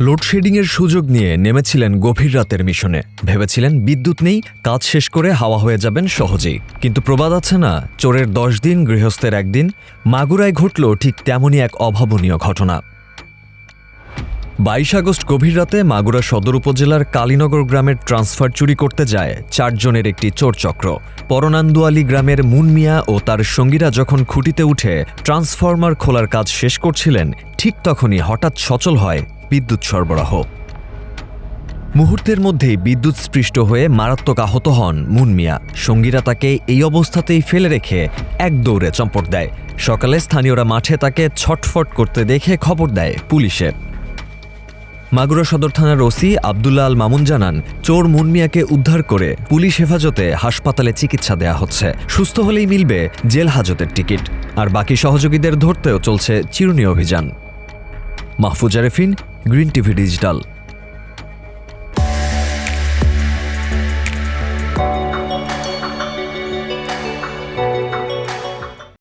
লোডশেডিংয়ের সুযোগ নিয়ে নেমেছিলেন গভীর রাতের মিশনে। ভেবেছিলেন বিদ্যুৎ নেই, কাজ শেষ করে হাওয়া হয়ে যাবেন সহজেই। কিন্তু প্রবাদ আছে না, চোরের 10 দিন গৃহস্থের একদিন। মাগুরায় ঘটল ঠিক তেমনই এক অভাবনীয় ঘটনা। 22 আগস্ট গভীর রাতে মাগুরা সদর উপজেলার কালীনগর গ্রামের ট্রান্সফার চুরি করতে যায় 4 জনের একটি চোর চক্র। পরনান্দুয়ালি গ্রামের মুন মিয়া ও তার সঙ্গীরা যখন খুঁটিতে উঠে ট্রান্সফরমার খোলার কাজ শেষ করছিলেন, ঠিক তখনই হঠাৎ সচল হয় বিদ্যুৎ সরবরাহ। মুহূর্তের মধ্যেই বিদ্যুৎস্পৃষ্ট হয়ে মারাত্মক আহত হন মুন মিয়া। সঙ্গীরা তাকে এই অবস্থাতেই ফেলে রেখে এক দৌড়ে চম্পট দেয়। সকালে স্থানীয়রা মাঠে তাকে ছটফট করতে দেখে খবর দেয় পুলিশে। মাগুরা সদর থানার ওসি আব্দুল্লাহ আল মামুন জানান, চোর মুন মিয়াকে উদ্ধার করে পুলিশ হেফাজতে হাসপাতালে চিকিৎসা দেয়া হচ্ছে। সুস্থ হলেই মিলবে জেল হাজতের টিকিট। আর বাকি সহযোগীদের ধরতেও চলছে চিরুনি অভিযান। Mahfuz Arefin, green TV digital.